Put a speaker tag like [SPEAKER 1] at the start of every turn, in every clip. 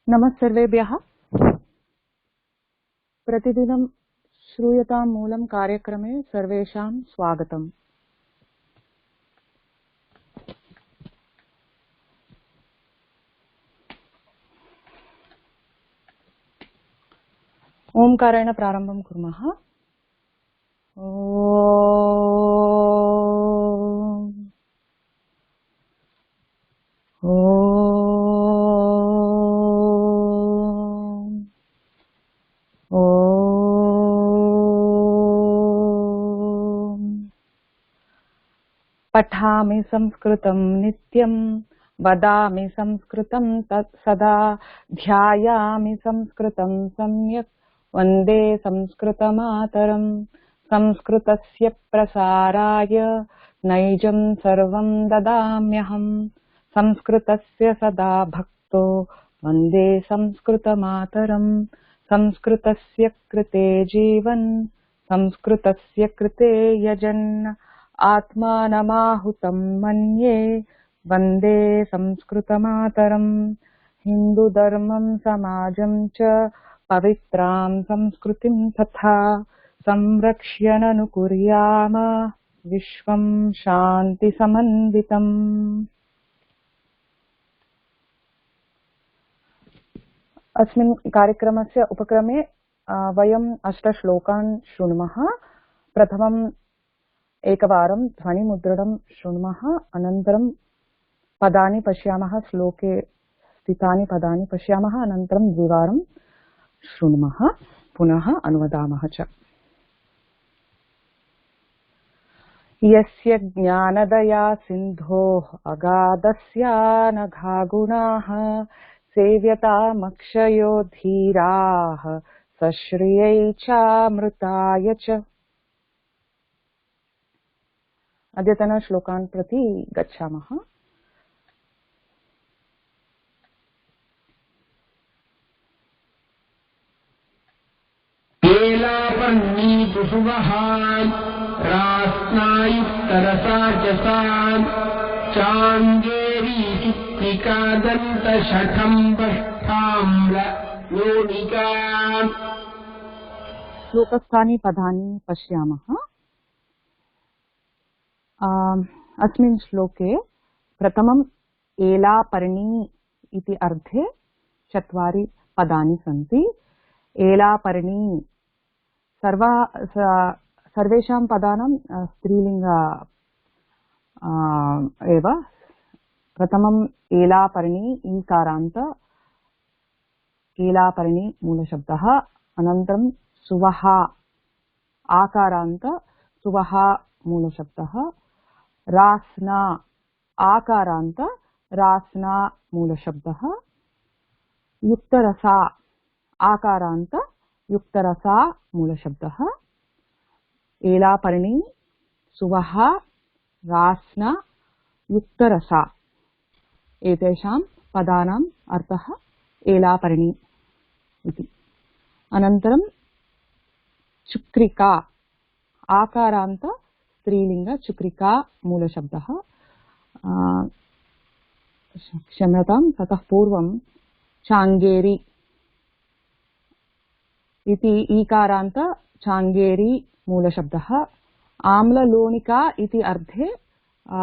[SPEAKER 1] नमस्सर्वेभ्यः। प्रतिदिनं श्रूयतां मूलं कार्यक्रमे सर्वेषां स्वागतम्। ओंकारेण प्रारम्भं कुर्मः। पठामि संस्कृतं नित्यं, वदामि संस्कृतं सदा, ध्यायामि संस्कृतं सम्यक्, वन्दे संस्कृतमातरम्। संस्कृतस्य प्रसाराय नैजं सर्वं ददाम्यहम्। संस्कृतस्य सदा भक्तो वन्दे संस्कृतमातरम्। संस्कृतस्य कृते जीवन्, संस्कृतस्य कृते यजन्, आत्मानमाहुतं मन्ये वन्दे संस्कृतमातरम्। हिन्दुधर्मं समाजं च पवित्रां संस्कृतिं तथा संरक्ष्य ननुकुर्याम विश्वं शान्तिसमन्वितम्। अस्मिन् कार्यक्रमस्य उपक्रमे वयम् 8 श्लोकान् शृणुमः। प्रथमं एकवारं ध्वनिमुद्रणं शृणुमः, अनन्तरं पदानि पश्यामः, श्लोके स्थितानि पदानि पश्यामः, अनन्तरं द्विवारं शृणुमः, पुनः अनुवदामः च। यस्य ज्ञानदया सिन्धोः अगाधस्यानघा गुणाः, सेव्यतामक्षयो धीराः सश्रियै चामृताय च। अद्यतन श्लोकान् प्रति गच्छामः।
[SPEAKER 2] रास्नायुक्तरसा चांगेरी लोनिका।
[SPEAKER 1] श्लोकस्थानि पदानि पश्यामः। अस्मिन् श्लोके प्रथमम् एलापर्णी इति अर्थे 4 पदानि सन्ति। एलापर्णी सर्वेषां पदानां स्त्रीलिंग एव। प्रथमम् एलापर्णी ईकारान्त, एलापर्णी मूलशब्दः, अनन्तरं सुवः आकारान्त, सुवः मूलशब्दः, रास्ना आकारान्त, रास्ना मूलशब्दः, युक्तरसा आकारान्त, युक्तरसा मूलशब्दः। एलापर्णी, सुवः, रास्ना, युक्तरसा एतेषां पदानाम् अर्थः एलापर्णी इति। अनन्तरं चुक्रिका आकारान्त स्त्रीलिंग, चुक्रिका मूलशब्दः। क्षम्यतां, ततः पूर्वं चांगेरी इति ईकारान्त चांगेरी मूलशब्दः। आम्ललोणिका इति अर्थे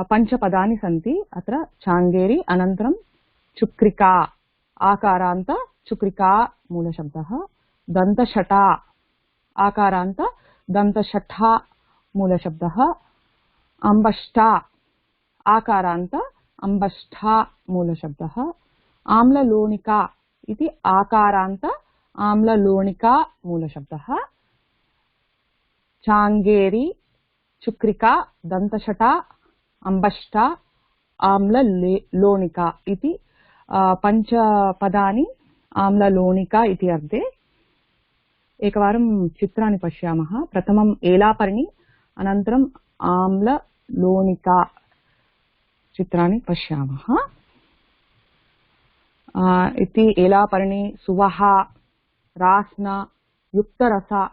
[SPEAKER 1] 5 पदानि सन्ति अत्र। चांगेरी, अनन्तरं चुक्रिका आकारान्त, चुक्रिका मूलशब्दः। दन्तशटा आकारान्त, दन्तशठा मूलशब्दः। अम्बष्टा आकारान्त, अम्बष्ठा मूलशब्दः। आम्ललोणिका इति आकारान्त, आम्ललोणिका मूलशब्दः। चांगेरी, चुक्रिका, दन्तशटा, अम्बष्टा, आम्ललोणिका इति 5 पदानि आम्ललोणिका इति अर्थे। एकवारं चित्राणि पश्यामः। प्रथमम् एलापर्णी, अनन्तरम् आम्ललोणिका चित्राणि पश्यामः। इति एलापर्णी, सुवः, रास्ना, युक्तरसा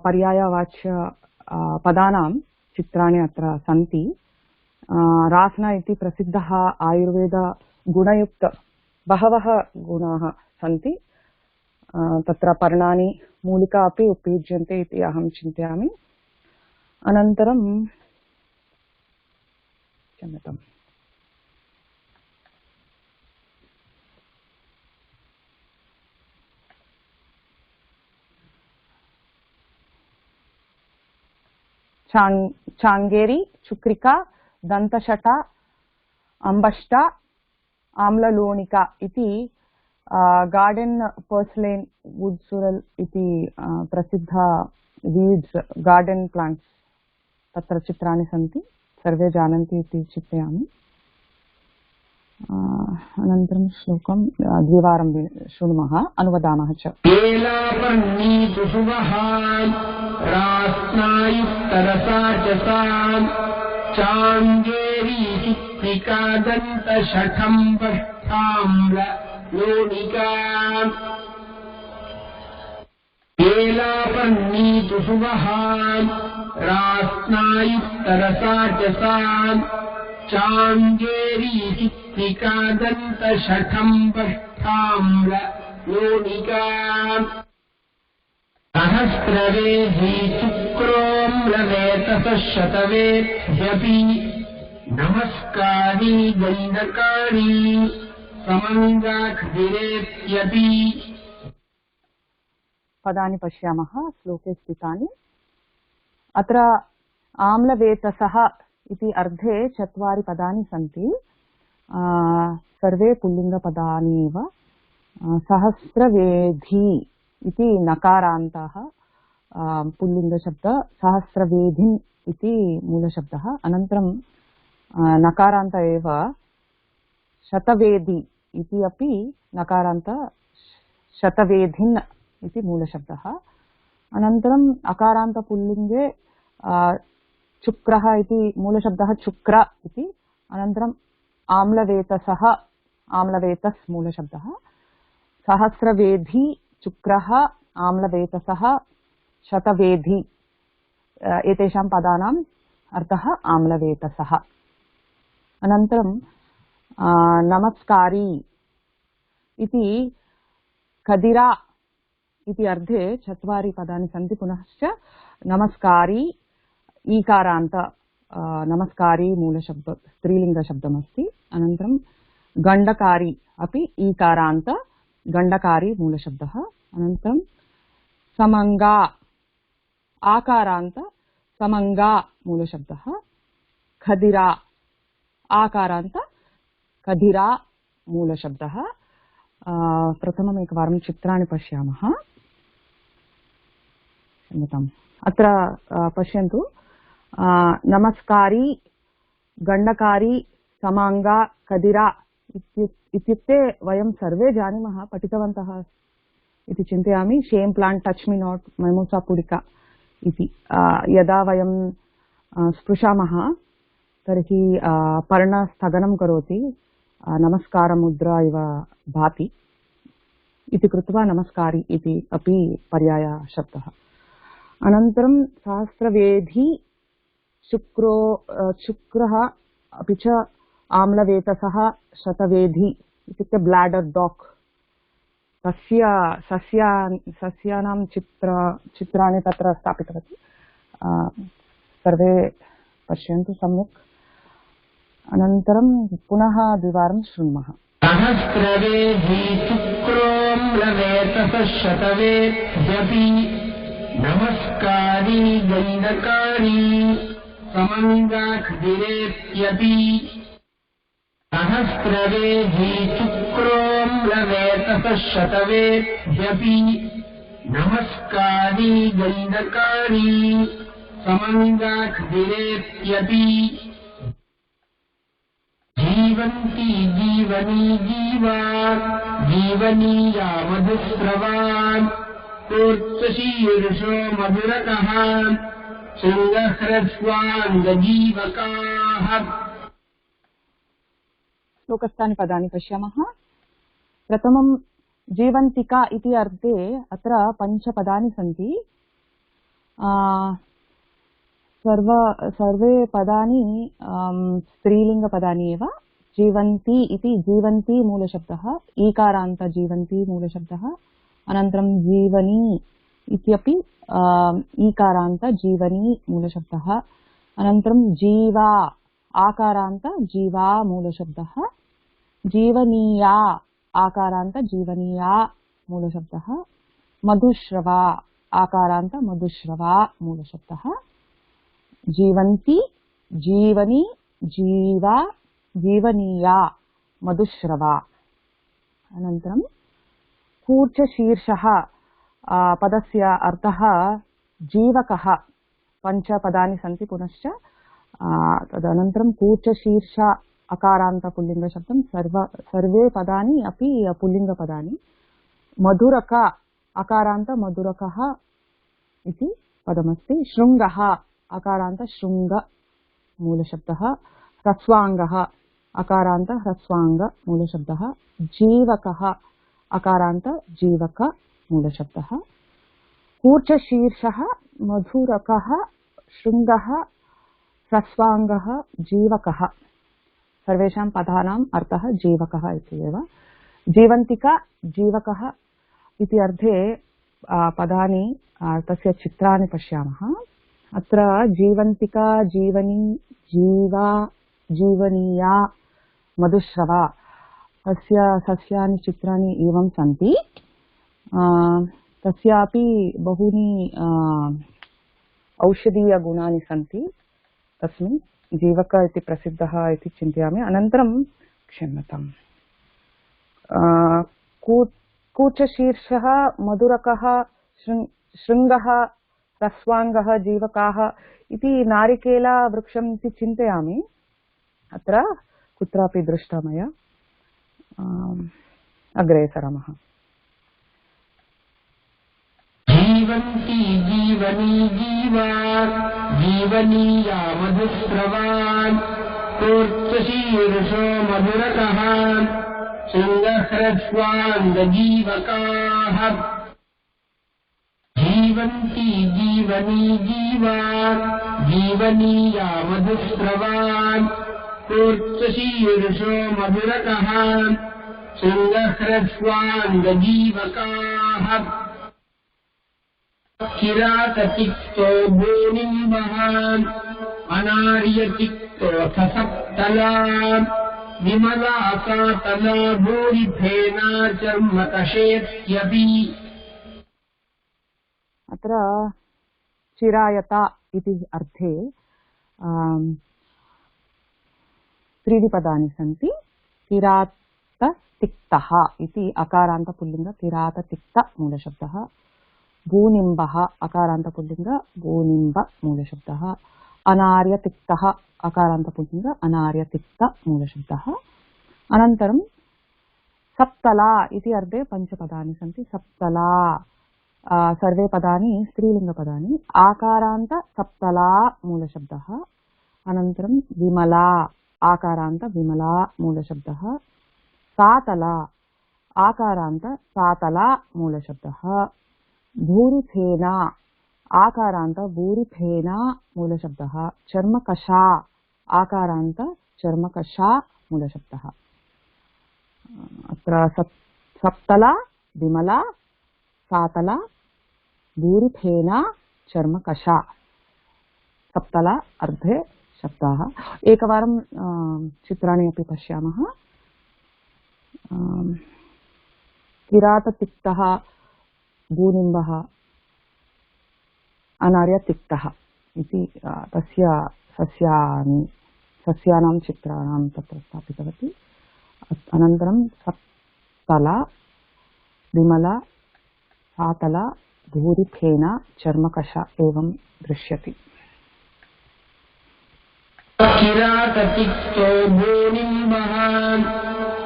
[SPEAKER 1] पर्यायवाच्य पदानां चित्राणि अत्र सन्ति। रास्ना इति प्रसिद्धः आयुर्वेद गुणयुक्त बहवः गुणाः सन्ति। तत्र पर्णानि मूलिका अपि उपयुज्यन्ते इति अहं चिन्तयामि। अनन्तरं क्षम्यताम्, चाङ्गेरी, चुक्रिका, दन्तशटा, अम्बष्टा, आम्ललोणिका इति गार्डन् पर्सलेन् वुड् सुरल् इति प्रसिद्ध वीड्स् गार्डन् प्लांट्स् तत्र चित्राणि सन्ति, सर्वे जानन्ति इति चिन्तयामि। अनन्तरं श्लोकं द्विवारं शृणुमः, अनुवदामः च।
[SPEAKER 2] रास्नायुक्तरसा च सा चाङ्गेरी चुक्रिका दन्तशठम्बष्ठाम्ललोणिका केलापर्णीतु सुवहान् रास्नायुक्तरसा च सा चाङ्गेरी चुक्रिका दन्तशठम्बष्ठाम्ललोणिका सहस्रवेधी शुक्रोऽम्लवेतसः शतवेद्यपि नमस्कारी गन्धकारी समङ्गाखिरेत्यपि।
[SPEAKER 1] पदानि पश्यामः, श्लोके स्थितानि। अत्र आम्लवेतसः इति अर्धे 4 पदानि सन्ति, सर्वे पुल्लिङ्गपदानि एव। सहस्रवेधी इति नकारान्तः पुल्लिङ्गशब्द, सहस्रवेधिन् इति मूलशब्दः, अनन्तरं नकारान्त एव शतवेदी इति अपि नकारान्त, शतवेधिन् इति मूलशब्दः। अनन्तरम् अकारान्त पुल्लिङ्गे चुक्रः इति मूलशब्दः, चुक्र इति। अनन्तरम् आम्लवेतसः, आम्लवेतस् मूलशब्दः। सहस्रवेधी, चुक्रः, आम्लवेतसः, शतवेधी, एतेषां पदानाम् अर्थः आम्लवेतसः। अनन्तरं नमस्कारी इति खदिरा इति अर्धे 4 पदानि सन्ति, पुनश्च नमस्कारी ईकारान्त, नमस्कारी मूलशब्द, स्त्रीलिङ्गशब्दमस्ति। अनन्तरं गण्डकारी अपि ईकारान्त, गण्डकारी मूलशब्दः। अनन्तरं समङ्गा, आकारान्त, समङ्गा मूलशब्दः। खदिरा, आकारान्त, खदिरा मूलशब्दः। प्रथमम् एकवारं चित्राणि पश्यामः। अत्र पश्यन्तु, नमस्कारी, गण्डकारी, समाङ्गा, खदिरा इत्युक्ते वयं सर्वे जानीमः, पठितवन्तः इति चिन्तयामि। Shame plant, touch me not, mimosa पुडिका इति यदा वयं स्पृशामः तर्हि पर्णस्थगनं करोति, नमस्कारमुद्रा इव भाति इति कृत्वा नमस्कारी इति अपि पर्यायशब्दः। अनन्तरं सहस्रवेधी, शुक्रः अपि च आम्लवेतसः, शतवेधी इत्युक्ते ब्लाडर् डॉग, तस्य सस्यानां चित्राणि तत्र स्थापितवती, सर्वे पश्यन्तु सम्यक्। अनन्तरं पुनः द्विवारं शृण्मः।
[SPEAKER 2] सहस्रवेधी शुक्रोऽम्लवेतसः शतवेद्यपि नमस्कारी गण्डकारी समङ्गाखिरेत्यपि। सहस्रवेधी शुक्रोऽम्लवेतसः शतवेद्यपि नमस्कारी गण्डकारी समङ्गाखिरेत्यपि। जीवन्ती जीवनी जीवा जीवनीया मधुस्रवान् कोर्चशीर्षो मधुरकः शृङ्गह्रस्वाङ्गजीवकाः।
[SPEAKER 1] श्लोकस्थानि पदानि पश्यामः। प्रथमं जीवन्तिका इति अर्थे अत्र 5 पदानि सन्ति। सर्वे पदानि स्त्रीलिङ्गपदानि एव। जीवन्ति इति जीवन्ति मूलशब्दः, ईकारान्त जीवन्ति मूलशब्दः, अनन्तरं जीवनी इत्यपि ईकारान्त जीवनी मूलशब्दः, अनन्तरं जीवा आकारान्त जीवा मूलशब्दः, जीवनीया आकारान्त जीवनीया मूलशब्दः, मधुश्रवा आकारान्त मधुश्रवा मूलशब्दः, जीवन्ति जीवनी जीवा जीवनीया मधुश्रवा। अनन्तरं कूर्चशीर्षः पदस्य अर्थः जीवकः, पञ्चपदानि सन्ति पुनश्च। तदनन्तरं कूर्चशीर्ष अकारान्त पुल्लिङ्गशब्दं, सर्वे पदानि अपि पुल्लिङ्गपदानि। मधुरक अकारान्त मधुरकः इति पदमस्ति। शृङ्गः अकारान्त शृङ्ग मूलशब्दः, ह्रस्वाङ्गः अकारान्त ह्रस्वाङ्ग मूलशब्दः, जीवकः अकारान्त जीवक मूलशब्दः। कूर्चशीर्षः मधुरकः शृङ्गः ह्रस्वाङ्गः जीवकः, सर्वेषां पदानाम् अर्थः जीवकः इत्येव। जीवन्तिका जीवकः इति अर्थे पदानि तस्य चित्राणि पश्यामः। अत्र जीवन्तिका जीवनी जीवा जीवनीया मधुश्रवा तस्य सस्यानि चित्राणि एवं सन्ति। तस्यापि बहूनि औषधीयगुणानि सन्ति तस्मिन्, जीवक इति प्रसिद्धः इति चिन्तयामि। अनन्तरं क्षम्यताम्, कूर्चशीर्षः मधुरकः शृङ्गः ह्रस्वाङ्गः जीवकाः इति नारिकेलवृक्षम् इति चिन्तयामि। अत्र कुत्रापि दृष्टा मया। अग्रे सरामः।
[SPEAKER 2] जीवन्ति जीवनी जीवा जीवनीया मधुस्रवान् कूर्चशीर्षो मधुरकः शृङ्गह्रस्वाङ्गजीवकाः। जीवन्ति जीवनी जीवा जीवनीया मधुस्रवान् कूर्चशीर्षो मधुरकः शृङ्गह्रस्वाङ्गजीवकाः। किराततिक्तो भूनिम्बः अनार्यतिक्तोऽथ सप्तला विमला सातला भूरिफेना चर्मकषेत्यपि।
[SPEAKER 1] अत्र चिरायता इति अर्थे त्रीणि पदानि सन्ति। किराततिक्तः इति अकारान्त पुल्लिङ्ग किराततिक्त मूलशब्दः, भूनिम्बः अकारान्त पुल्लिङ्ग भूनिम्ब मूलशब्दः, अनार्यतिक्तः अकारान्त पुल्लिङ्ग अनार्यतिक्त मूलशब्दः। अनन्तरं सप्तला इति अर्थे पञ्चपदानि सन्ति। सप्तला सर्वे पदानि स्त्रीलिङ्गपदानि। आकारान्त सप्तला मूलशब्दः, अनन्तरं विमला आकारान्त विमला मूलशब्दः, सातला आकारान्त सातला मूलशब्दः, भूरिफेना आकारान्त भूरिफेना मूलशब्दः, चर्मकषा आकारान्त चर्मकषा मूलशब्दः। अत्र सप्तला विमला सातला भूरिफेना चर्मकषा, सप्तला अर्धे शब्दाः। एकवारं चित्राणि अपि पश्यामः। किराततिक्तः भूनिम्बः अनार्यतिक्तः इति तस्य सस्यानां चित्राणां तत्र स्थापितवती। अनन्तरं सप्तला विमला सातला भूरिफेना चर्मकषा एवं दृश्यति।
[SPEAKER 2] किराततिक्तो भूनिम्बः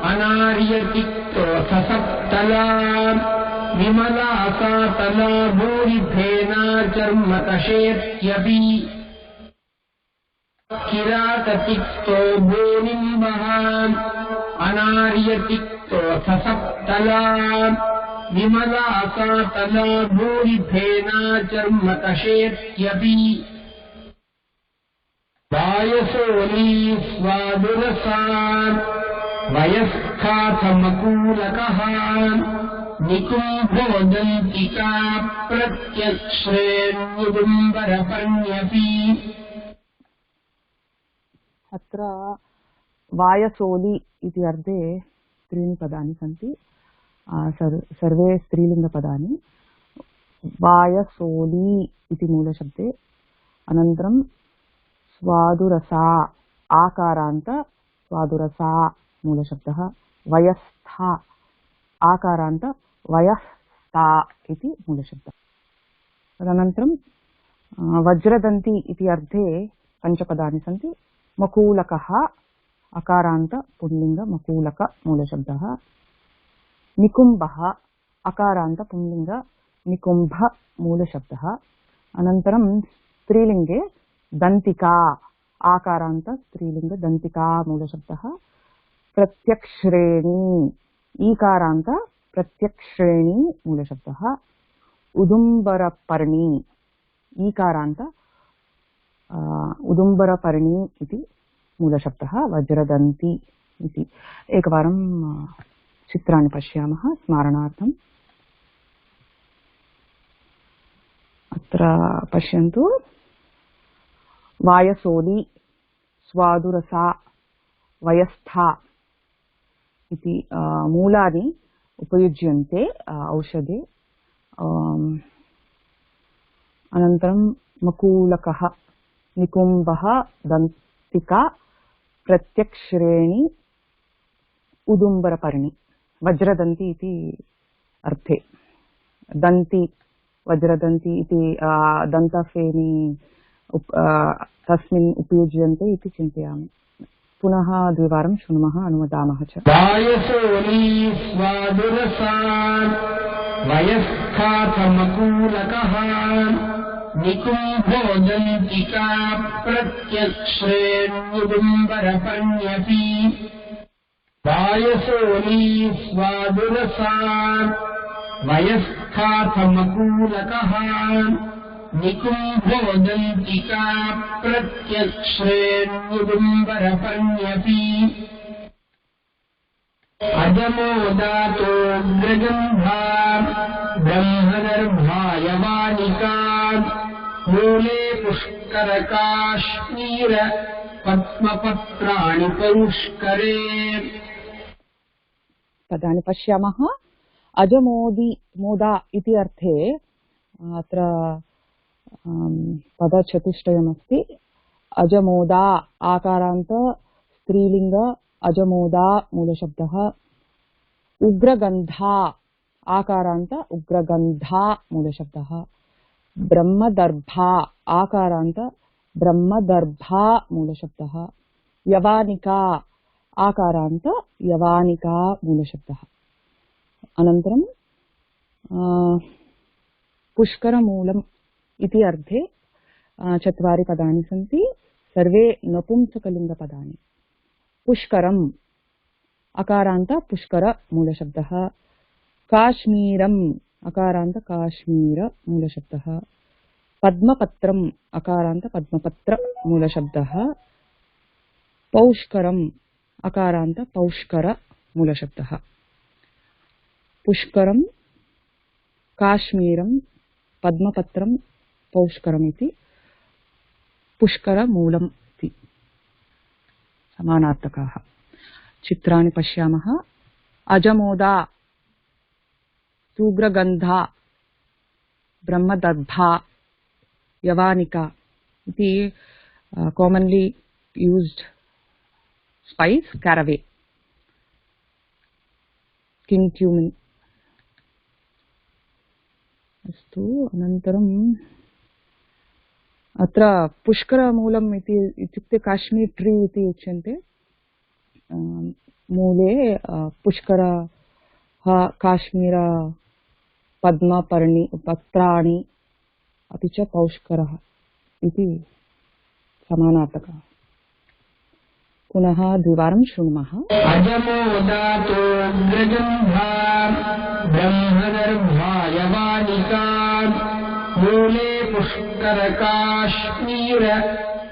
[SPEAKER 2] अनार्यतिक्तोऽथ सप्तला विमला सातला भूरिफेना चर्मकषेत्यपि। किराततिक्तो भूनिम्बः अनार्यतिक्तोऽथ सप्तला विमला सातला भूरिफेना चर्मकषेत्यपि। वायसोली स्वादुरसान् वयस्थाथमकूलकः निकुम्भोदन्तिका प्रत्यक्श्रेण्युदुम्बरपर्ण्यपि
[SPEAKER 1] अत्र वायसोली इति अर्थे त्रीणि पदानि सन्ति सर्वे स्त्रीलिङ्गपदानि वायसोली इति मूलशब्दे अनन्तरं स्वादुरसा आकारान्त स्वादुरसा मूलशब्दः वयस्था आकारान्त वयस्था इति मूलशब्दः तदनन्तरं वज्रदन्ती इति अर्थे पञ्चपदानि सन्ति मकूलकः अकारान्त पुल्लिङ्ग मकूलक मूलशब्दः निकुम्भः अकारान्त पुल्लिङ्ग निकुम्भ मूलशब्दः अनन्तरं स्त्रीलिङ्गे दन्तिका आकारान्त स्त्रीलिङ्ग दन्तिका मूलशब्दः प्रत्यक्श्रेणी ईकारान्त प्रत्यक्श्रेणी मूलशब्दः उदुम्बरपर्णी ईकारान्त उदुम्बरपर्णी इति मूलशब्दः वज्रदन्ती इति एकवारं चित्राणि पश्यामः स्मारणार्थम् अत्र पश्यन्तु वायसोली स्वादुरसा वयस्था इति मूलानि उपयुज्यन्ते औषधे अनन्तरं मकूलकः निकुम्भः दन्तिका प्रत्यक्श्रेणी उदुम्बरपर्णी वज्रदन्ती इति अर्थे दन्ती वज्रदन्ती इति दन्तफेनी तस्मिन् उपयुज्यन्ते इति चिन्तयामि पुनः द्विवारं शृणुमः अनुमदामः च
[SPEAKER 2] वायसोली स्वादुरसा वयस्थाथमकूलकः निकुम्भोदन्तिका प्रत्यक्श्रेण्युदुम्बरपर्ण्यपि वायसोली स्वादुरसा वयस्थाथमकूलकः निकुम्भोदन्तिका प्रत्यक्श्रेण्युदुम्बरपर्ण्यपि अजमोदातो ग्रगन्धा ब्रह्मदर्भायवानिका मूले पुष्करकाश्मीर पद्मपत्राणि परुष्करे
[SPEAKER 1] पदानि पश्यामः अजमोदी मोदा इति अर्थे अत्र पदचतुष्टयमस्ति अजमोदा आकारान्त स्त्रीलिङ्ग अजमोदा मूलशब्दः उग्रगन्धा आकारान्त उग्रगन्धा मूलशब्दः ब्रह्मदर्भा आकारान्त ब्रह्मदर्भा मूलशब्दः यवानिका आकारान्त यवानिका मूलशब्दः अनन्तरं पुष्करमूलम् इति अर्थे चत्वारि पदानि सन्ति सर्वे नपुंसकलिङ्गपदानि पुष्करम् अकारान्त पुष्कर मूलशब्दः काश्मीरम् अकारान्त काश्मीर मूलशब्दः पद्मपत्रम् अकारान्त पद्मपत्र मूलशब्दः पौष्करम् अकारान्त पौष्कर मूलशब्दः पुष्करम् काश्मीरम् पद्मपत्रम् पौष्करम् इति पुष्करमूलम् इति समानार्थकाः चित्राणि पश्यामः अजमोदा सूग्रगन्धा ब्रह्मदर्भा यवानिका इति commonly used spice caraway king cumin अस्तु अनन्तरम् अत्र पुष्करमूलम् इति इत्युक्ते काश्मीर ट्री इति उच्यन्ते मूले पुष्करः काश्मीर पद्मपर्णी पत्राणि अपि च पौष्करः इति समानार्थकः पुनः द्विवारं शृणुमः
[SPEAKER 2] अजमोदातो ग्रगन्धा ब्रह्मदर्भायवानिका मूले पुष्करकाश्मीर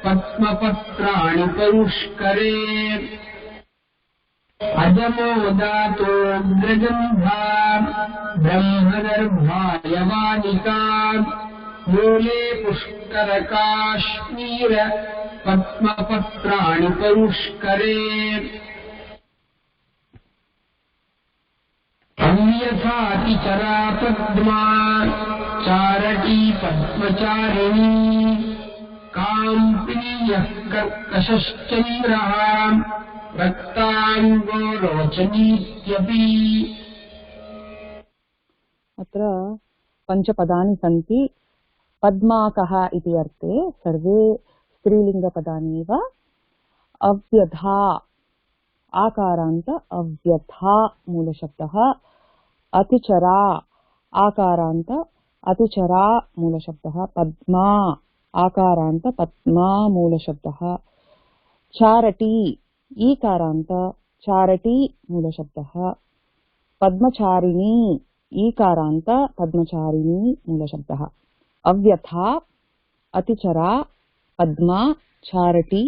[SPEAKER 2] पद्मपत्राणि परुष्करे अजमो धातोऽग्रगन्धा ब्रह्मगर्भायवानिका मूले पुष्करकाश्मीर पद्मपत्राणि परुष्करे अन्यथातिचरा पद्मा चारटी पद्मचारिणी काम्पिनीयः कर्कशश्चन्द्रः रक्ताङ्गो रोचनीत्यपि।
[SPEAKER 1] अत्र पञ्चपदानि सन्ति। पद्माकः इति अर्थे सर्वे स्त्रीलिङ्गपदानि एव। अव्यधा आकारान्त अव्यथा मूलशब्दः। अतिचरा आकारान्त अतिचरा मूलशब्दः। पद्मा आकारान्त पद्मा मूलशब्दः। चारटी ईकारान्त चारटी मूलशब्दः। पद्मचारिणी ईकारान्त पद्मचारिणी मूलशब्दः। अव्यथा अतिचरा पद्मा चारटी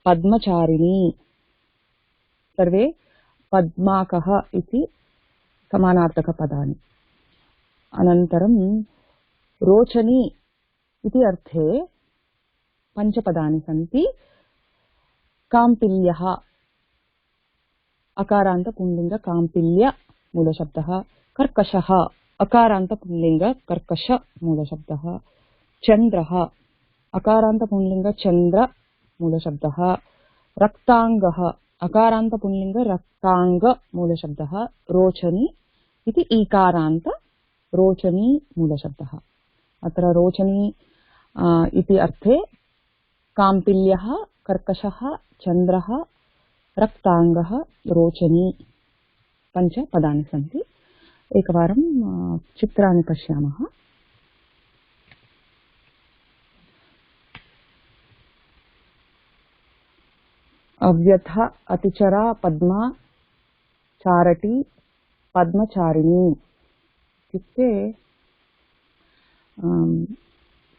[SPEAKER 1] पद्मचारिणी सर्वे पद्माकः इति समानार्थकपदानि। अनन्तरं रोचनी इति अर्थे पञ्चपदानि सन्ति। काम्पिल्यः अकारान्त पुंलिंग काम्पिल्य मूलशब्दः। कर्कशः अकारान्त पुंलिंग कर्कश मूलशब्दः। चन्द्रः अकारान्त पुंलिंग चन्द्र मूलशब्दः। रक्ताङ्गः अकारान्त पुंलिंग रक्ताङ्ग मूलशब्दः। रोचनी इति ईकारान्त रोचनी मूलशब्दः। अत्र रोचनी इति अर्थे काम्पिल्यः कर्कशः चन्द्रः रक्ताङ्गः रोचनी पञ्चपदानि सन्ति। एकवारं चित्राणि पश्यामः। अव्यथा अतिचरा पद्मा चारटी पद्मचारिणी इत्युक्ते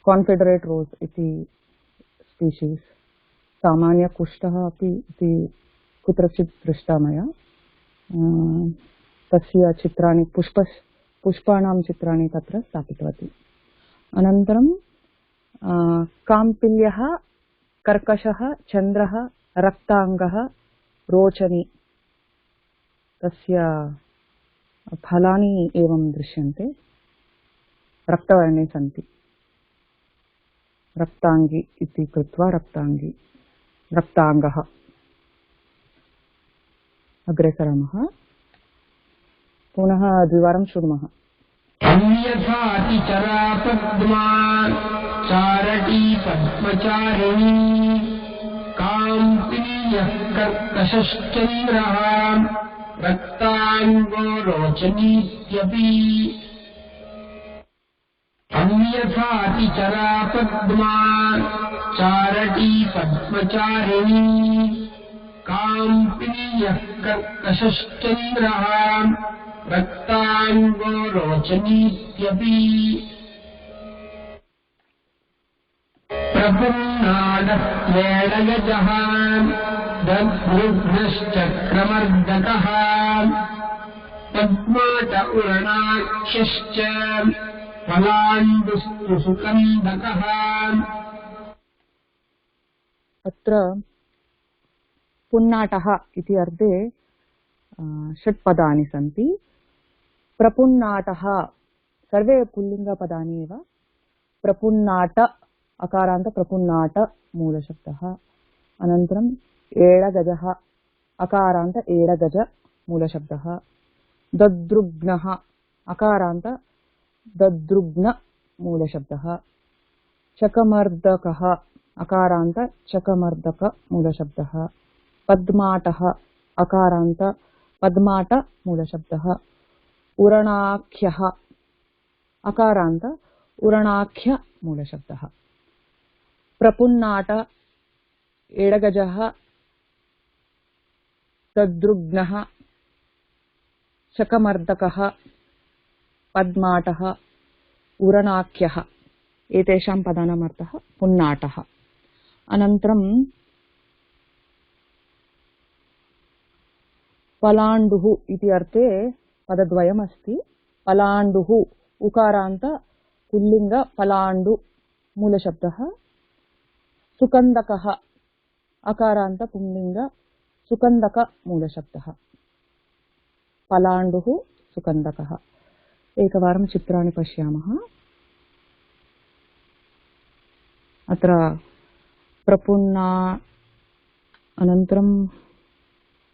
[SPEAKER 1] कॉन्फेडरेट रोज इति स्पीशीस्। सामान्य कुष्ठः अपि इति कुत्रचित् दृष्टा मया। तस्य चित्राणि पुष्पाणां चित्राणि तत्र स्थापितवती। अनन्तरं काम्पिल्यः कर्कशः चन्द्रः रक्ताङ्गः रोचनी तस्य फलानि एवं दृश्यन्ते। रक्तवर्णे सन्ति। रक्ताङ्गी इति कृत्वा रक्ताङ्गी रक्ताङ्गः। अग्रे सरामः। पुनः द्विवारं शृणुमः।
[SPEAKER 2] अन्यथातिचरा पद्मा चारटी पद्मचारिणी काम्पिनीयः कर्कशश्चन्द्रः रक्ताङ्गो रोचनीत्यपि। अन्यथातिचरा पद्मा चारटी पद्मचारिणी काम्पिनीयः कर्कशश्चन्द्रः रक्ताङ्गो रोचनीत्यपि। प्रपुन्नादत्वेणगजः दद्रुघ्नश्चक्रमर्दकः पद्माट उरणाख्यश्च फलाण्डुस्तु सुकन्दकः।
[SPEAKER 1] अत्र पुन्नाटः इति अर्थे षट्पदानि सन्ति। प्रपुन्नाटः सर्वे पुल्लिङ्गपदानि एव। प्रपुन्नाट अकारान्त प्रपुन्नाट मूलशब्दः। अनन्तरं एळगजः अकारान्त एळगज मूलशब्दः। दद्रुग्नः अकारान्त दद्रुग्न मूलशब्दः। चकमर्दकः अकारान्त चकमर्दक मूलशब्दः। पद्माटः अकारान्त पद्माट मूलशब्दः। उरणाख्यः अकारान्त उरणाख्य मूलशब्दः। प्रपुन्नाट एडगजः तद्रुग्नः चकमर्दकः पद्माटः उरणाख्यः एतेषां पदानाम् अर्थः पुन्नाटः। अनन्तरं पलाण्डुः इति अर्थे पदद्वयमस्ति। पलाण्डुः उकारान्त पुल्लिङ्ग पलाण्डु मूलशब्दः। सुकन्दकः अकारान्त पुल्लिङ्ग सुकन्दक मूलशब्दः। पलाण्डुः सुकन्दकः। एकवारं चित्राणि पश्यामः। अत्र प्रपुन्ना अनन्तरम्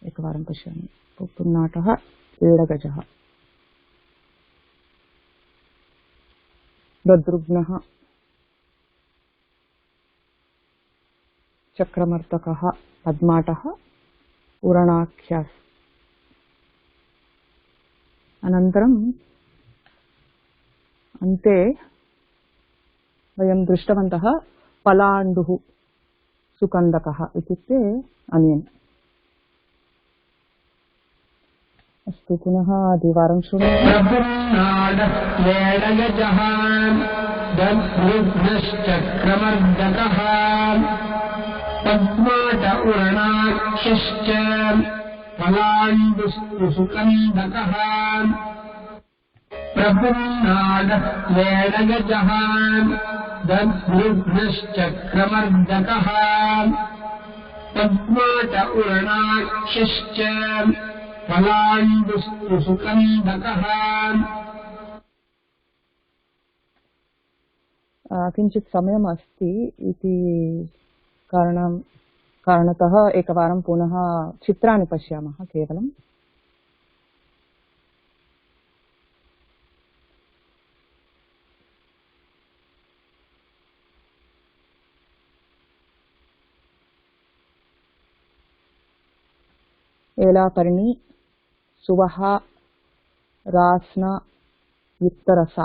[SPEAKER 1] एकवारं पश्यामि। प्रपुन्नाटः एडगजः। दद्रुग्नः चक्रमर्तकः पद्माटः उरणाख्यः। अनन्तरम् अन्ते वयं दृष्टवन्तः पलाण्डुः सुकन्दकः इत्युक्ते अनियन्। अस्तु पुनः द्विवारं शृणुमः।
[SPEAKER 2] प्रपुन्नाडस्त्वेडगजः दद्रुग्नश्चक्रमर्दकः पद्माट उरणाख्यश्च पलाण्डुस्तु सुकन्दकः। प्रपुन्नाडस्त्वेडगजः दद्रुग्नश्चक्रमर्दकः पद्माट उरणाख्यश्च पलाण्डुस्तु सुकन्दकः।
[SPEAKER 1] किञ्चित् समयम् अस्ति इति कारणतः एकवारं पुनः चित्राणि पश्यामः केवलम्। एलापर्णी सुवह रास्न युक्तरस।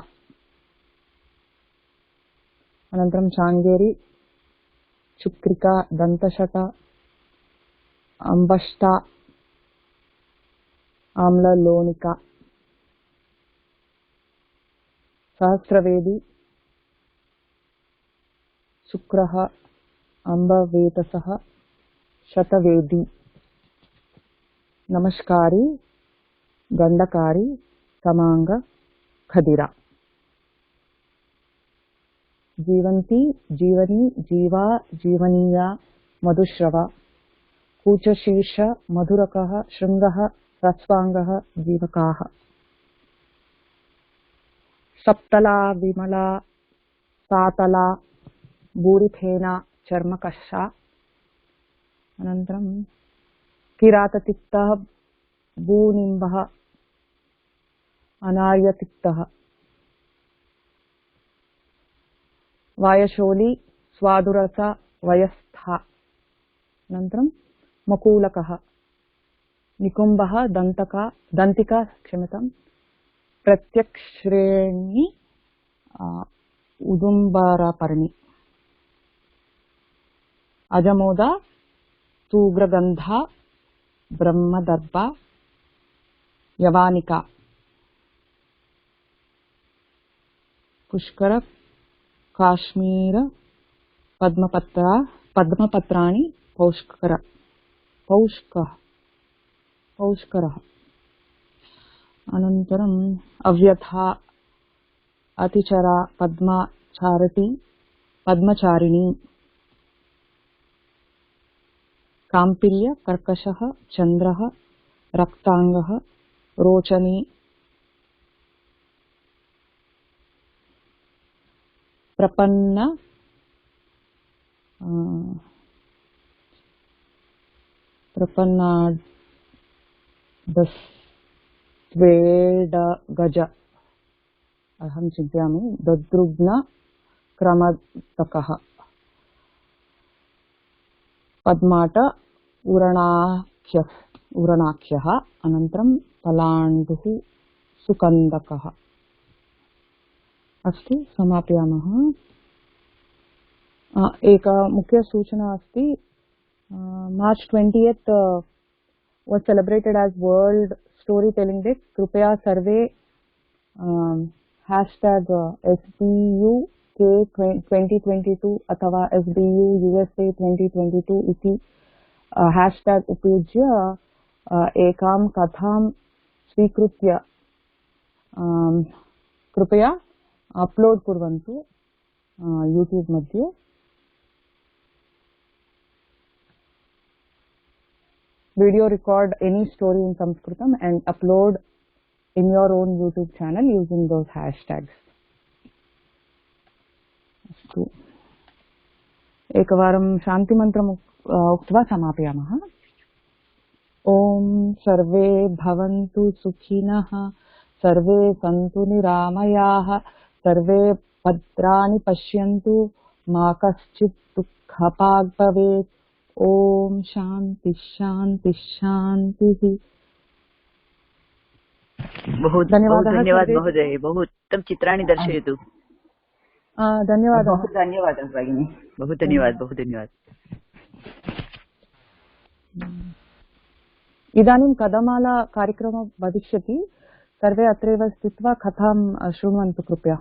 [SPEAKER 1] अनन्तरं चाङ्गेरी चुक्रिका दन्तशट अम्बष्टा आम्ललोणिका। सहस्रवेदी शुक्रः अम्बवेतसः शतवेदी। नमस्कारी गंडकारी समांग खदिरा। जीवंती जीवनी जीवा जीवनीया मधुश्रवा। कूचशीर्ष मधुरकः शृंगः ह्रस्वांगः जीवकाः। सप्तला विमला सातला बूरिफेना चर्मकशा। अनन्तरं किराततिक्तः भूनिम्बः अनार्यतिक्तः। वायशोली स्वादुरस वयस्था। अनन्तरं मकूलकः निकुम्बः दन्तिका क्षम्यतां प्रत्यक्षश्रेणी उदुम्बरपर्णी। अजमोदा तूग्रगन्धा ब्रह्मदर्भा यवानिका। पुष्कर काश्मीर पद्मपत्राणि पौष्करः। अनन्तरम् अव्यथा अतिचरा पद्मचारिणी। काम्पिल्य कर्कशः चन्द्रः रक्तांगः रोचनी। प्रपन्नाडस्त्वेडगज अहं चिन्तयामि। दद्रुग्न क्रमतकः पद्माट उरणाख्यः। अनन्तरं पलाण्डुः सुकन्दकः। अस्तु समापयामः। एका मुख्यसूचना अस्ति। March 20th was celebrated as World Storytelling Day. कृपया सर्वे #SBUK2022 अथवा SBU USA 2022 इति हैशटैग उपयुज्य एकां कथां स्वीकृत्य कृपया अपलोड कुर्वन्तु यूट्यूब मध्ये। Video record any story in Sanskritam and upload in your own YouTube channel using those hashtags. अस्तु, एकवारं शान्तिमन्त्रम् उक्त्वा समापयामः। ॐ सर्वे भवन्तु सुखिनः, सर्वे सन्तु निरामयाः, सर्वे भद्राणि पश्यन्तु, मा कश्चित् दुःखभाग् भवेत्। ॐ शान्ति शान्ति शान्तिः।
[SPEAKER 3] धन्यवादः महोदय, बहु उत्तम चित्राणि दर्शयतु।
[SPEAKER 1] धन्यवादः।
[SPEAKER 3] धन्यवादः भगिनी, बहु धन्यवादः।
[SPEAKER 1] इदानीं कथामाला कार्यक्रमः भविष्यति, सर्वे अत्रैव स्थित्वा कथां शृण्वन्तु कृपया।